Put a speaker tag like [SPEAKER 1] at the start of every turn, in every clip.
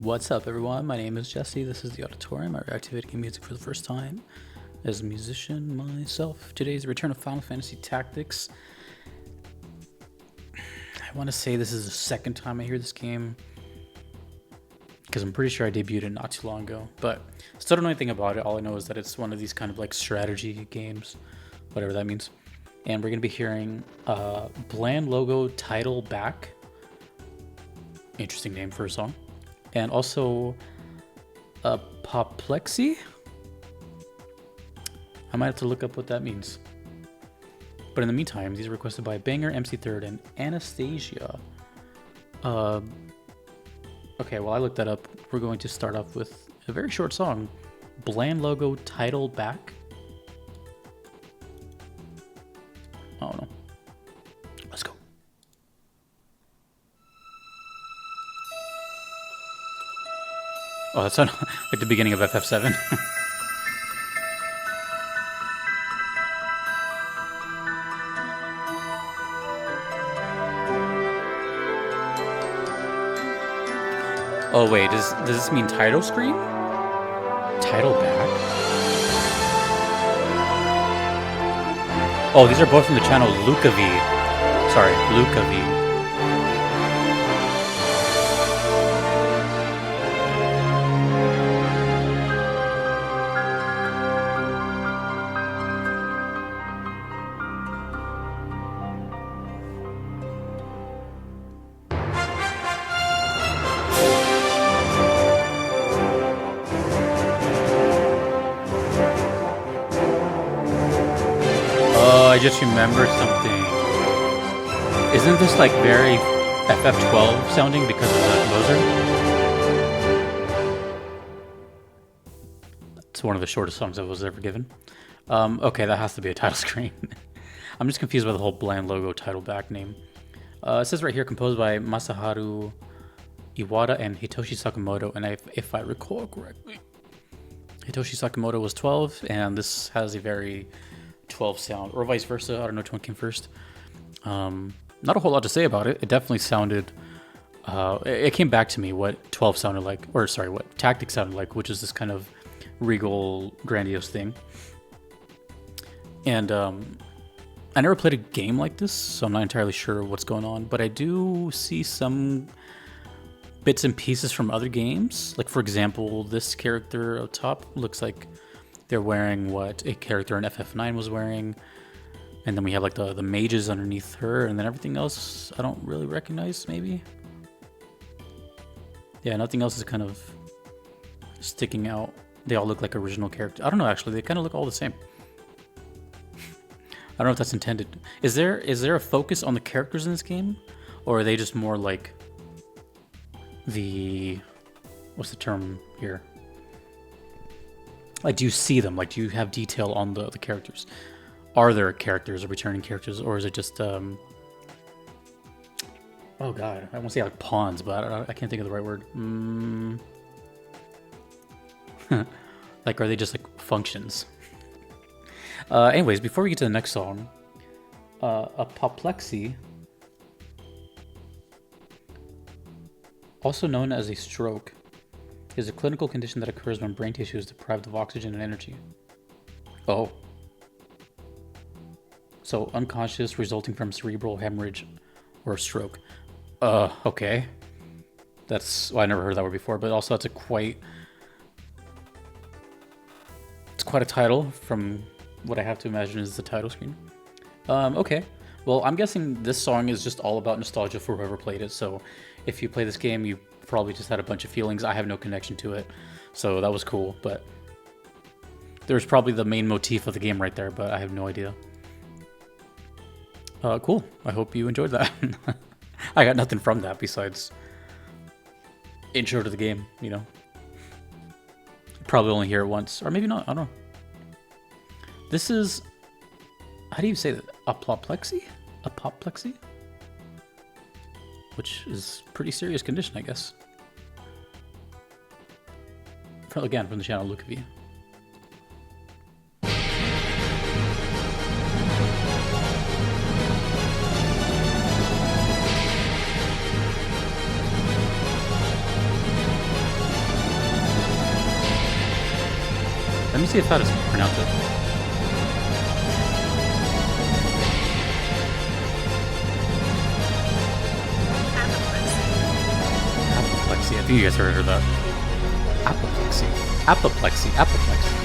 [SPEAKER 1] What's up, everyone? My name is Jesse. This is the Auditorium. I react to video game music for the first time as a musician myself. Today's return of Final Fantasy Tactics. I want to say this is the second time I hear this game because I'm pretty sure I debuted it not too long ago, but still don't know anything about it. All I know is that it's one of these kind of like strategy games, whatever that means. And we're going to be hearing Bland Logo Title Back. Interesting name for a song. And also Apoplexy. I might have to look up what that means. But in the meantime, these are requested by Banger, MC Third, and Anastasia. Okay, well, I looked that up. We're going to start off with a very short song. Bland Logo Title Back. Oh no. Let's go. Oh, that sounded like the beginning of FF7. Oh wait, does this mean title screen? Title back? Oh, these are both from the channel Luca V. Sorry, Luca V. I just remembered something. Isn't this like very FF12 sounding because of the composer? It's one of the shortest songs I was ever given. Okay, that has to be a title screen. I'm just confused by the whole Bland Logo Title Back name. It says right here, composed by Masaharu Iwata and Hitoshi Sakamoto, and if I recall correctly, Hitoshi Sakamoto was 12, and this has a very 12 sound, or vice versa. I don't know which one came first. Not a whole lot to say about it. It definitely sounded, it came back to me what 12 sounded like, or sorry, what Tactics sounded like, which is this kind of regal, grandiose thing. And I never played a game like this, so I'm not entirely sure what's going on, but I do see some bits and pieces from other games. Like, for example, this character up top looks like they're wearing what a character in FF9 was wearing. And then we have like the mages underneath her, and then everything else I don't really recognize, maybe. Yeah, nothing else is kind of sticking out. They all look like original characters. I don't know, actually. They kind of look all the same. I don't know if that's intended. Is there a focus on the characters in this game? Or are they just more like the... What's the term here? Like, do you see them? Like, do you have detail on the characters? Are there characters or returning characters? Or is it just... Oh, God. I want to say, like, pawns, but I can't think of the right word. Like, are they just, like, functions? Anyways, before we get to the next song, Apoplexy, also known as a stroke, is a clinical condition that occurs when brain tissue is deprived of oxygen and energy. Oh. So, unconscious resulting from cerebral hemorrhage or stroke. Okay. That's... Well, I never heard that word before, but also it's quite a title from what I have to imagine is the title screen. Okay. Well, I'm guessing this song is just all about nostalgia for whoever played it, so if you play this game, you probably just had a bunch of feelings. I have no connection to it, so that was cool, but there's probably the main motif of the game right there, but I have no idea. Cool. I hope you enjoyed that. I got nothing from that besides intro to the game, you know. Probably only hear it once, or maybe not, I don't know. This is... How do you say that? Apoplexy? Apoplexy? Which is a pretty serious condition, I guess. Again, from the channel Luca V. Let me see if how to pronounce it. Apoplexy. I think you guys heard of that. Apoplexy. Apoplexy. Apoplexy.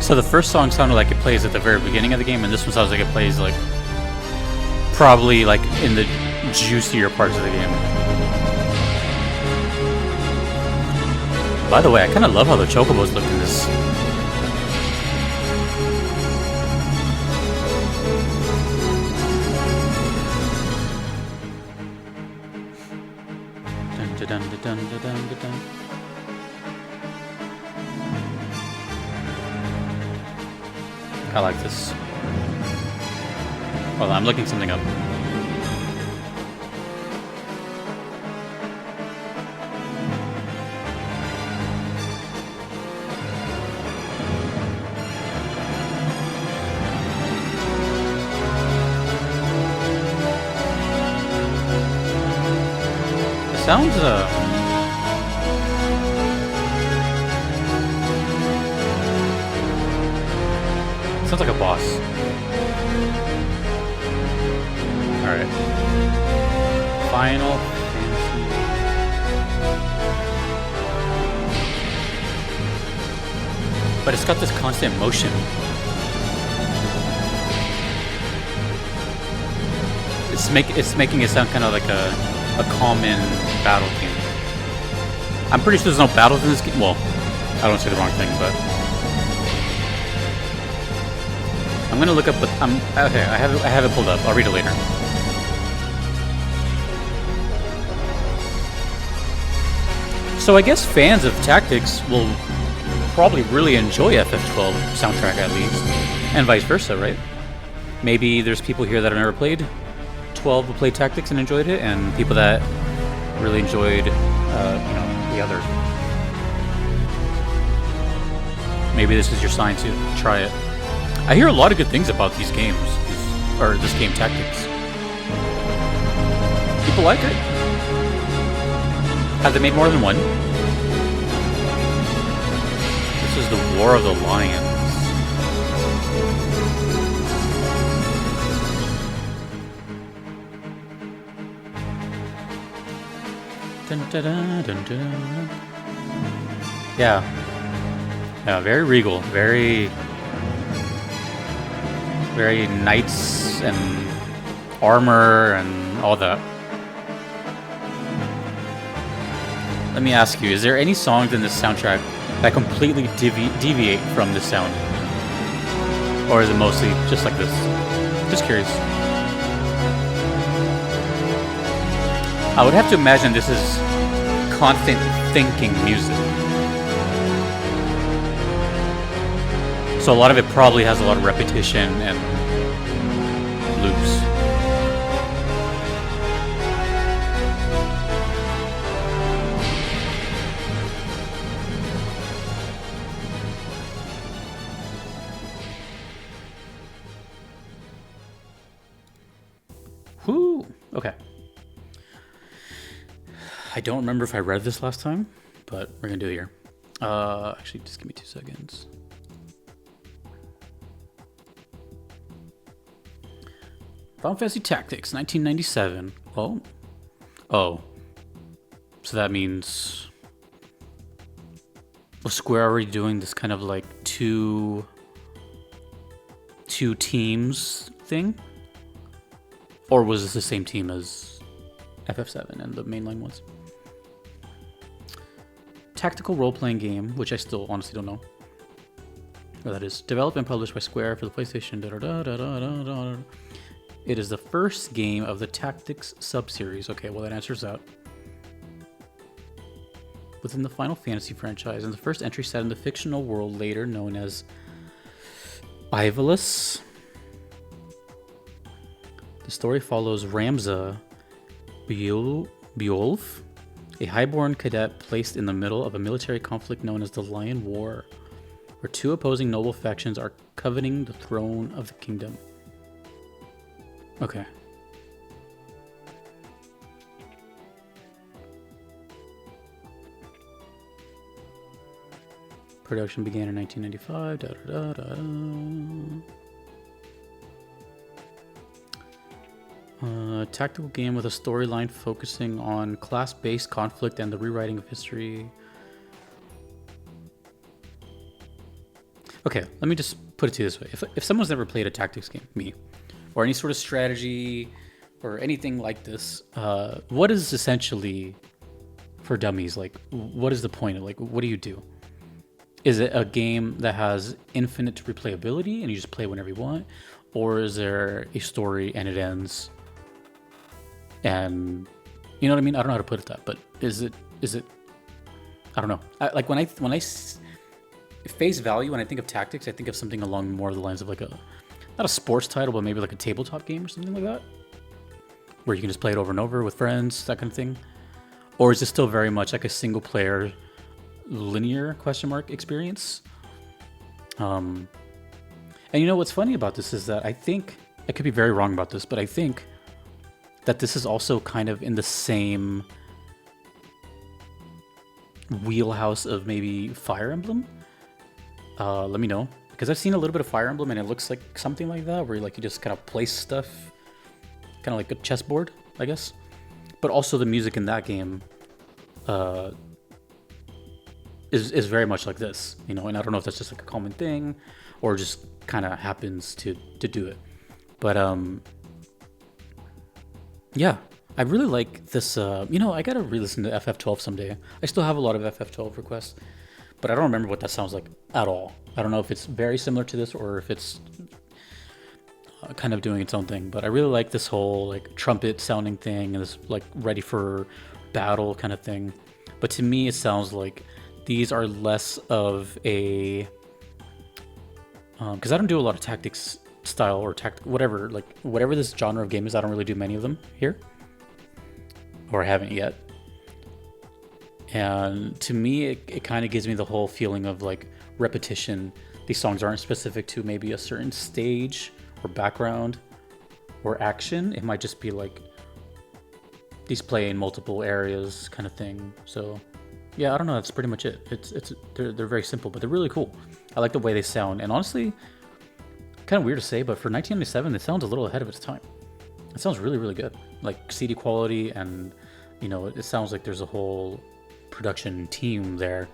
[SPEAKER 1] So the first song sounded like it plays at the very beginning of the game, and this one sounds like it plays like probably like in the juicier parts of the game. By the way, I kind of love how the chocobos look in this. Dun, dun, dun, dun, dun, dun, dun, dun. I like this. Hold on, I'm looking something up. It sounds, sounds like a boss. Alright. Final Fantasy. But it's got this constant motion. It's making it sound kind of like a common battle game. I'm pretty sure there's no battles in this game. Well, I don't say the wrong thing, but I'm gonna look up. But okay. I have it pulled up. I'll read it later. So I guess fans of Tactics will probably really enjoy FF12 soundtrack at least, and vice versa, right? Maybe there's people here that have never played 12 will play Tactics and enjoyed it, and people that really enjoyed, the other. Maybe this is your sign to try it. I hear a lot of good things about these games, or this game Tactics. People like it. Have they made more than one? This is the War of the Lions. Dun, dun, dun, dun, dun. Yeah, very regal, very knights and armor and all that. Let me ask you, is there any songs in this soundtrack that completely deviate from this sound? Or is it mostly just like this? Just curious. I would have to imagine this is constant thinking music. So a lot of it probably has a lot of repetition and loops. Whoo! Okay. I don't remember if I read this last time, but we're gonna do it here. Actually, just give me 2 seconds. Final Fantasy Tactics, 1997. Oh. So that means... was Square already doing this kind of like two teams thing? Or was this the same team as FF7 and the mainline ones? Tactical role-playing game, which I still honestly don't know what that is. Developed and published by Square for the PlayStation. It is the first game of the Tactics sub-series. Okay, well that answers that. Within the Final Fantasy franchise, and the first entry set in the fictional world later known as Ivalice. The story follows Ramza Beowulf, A highborn cadet placed in the middle of a military conflict known as the Lion War, where two opposing noble factions are coveting the throne of the kingdom. Okay. Production began in 1995. Da, da, da, da, da. Tactical game with a storyline focusing on class-based conflict and the rewriting of history. Okay, let me just put it to you this way. If someone's never played a tactics game, me, or any sort of strategy or anything like this, what is essentially for dummies? Like, what is the point of, like, what do you do? Is it a game that has infinite replayability and you just play whenever you want? Or is there a story and it ends? And you know what I mean? I don't know how to put it that, but is it, I don't know. Like when I face value, when I think of tactics, I think of something along more the lines of like not a sports title, but maybe like a tabletop game or something like that, where you can just play it over and over with friends, that kind of thing. Or is it still very much like a single player linear experience? And you know what's funny about this is that I think, I could be very wrong about this, but I think that this is also kind of in the same wheelhouse of maybe Fire Emblem. Let me know, because I've seen a little bit of Fire Emblem and it looks like something like that, where like you just kind of place stuff, kind of like a chessboard, I guess. But also the music in that game is very much like this, you know, and I don't know if that's just like a common thing or just kind of happens to do it. But yeah, I really like this. You know, I gotta re-listen to FF12 someday. I still have a lot of FF12 requests, but I don't remember what that sounds like at all. I don't know if it's very similar to this or if it's kind of doing its own thing. But I really like this whole like trumpet sounding thing and this like ready for battle kind of thing. But to me, it sounds like these are less of a because I don't do a lot of tactics style or whatever, like whatever this genre of game is. I don't really do many of them here, or I haven't yet. And to me, it kind of gives me the whole feeling of like repetition. These songs aren't specific to maybe a certain stage or background or action. It might just be like these play in multiple areas kind of thing. So yeah, I don't know. That's pretty much it. They're very simple, but they're really cool. I like the way they sound, and honestly, kind of weird to say, but for 1997, it sounds a little ahead of its time. It sounds really, really good. Like CD quality, and you know, it sounds like there's a whole production team there.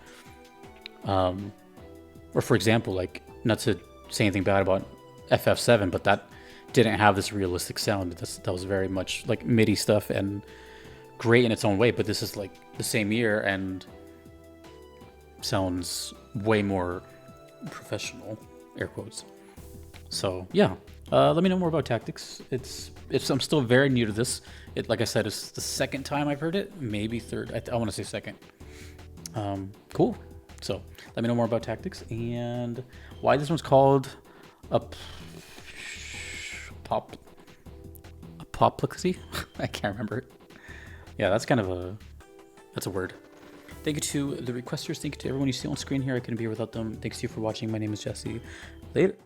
[SPEAKER 1] Or for example, like, not to say anything bad about FF7, but that didn't have this realistic sound. That was very much like MIDI stuff and great in its own way, but this is like the same year and sounds way more professional, air quotes. So yeah, let me know more about tactics. I'm still very new to this. Like I said, it's the second time I've heard it, maybe third. I want to say second. Cool. So let me know more about tactics and why this one's called Apoplexy. I can't remember it. Yeah, that's kind of that's a word. Thank you to the requesters. Thank you to everyone you see on screen here. I couldn't be here without them. Thanks to you for watching. My name is Jesse. Later.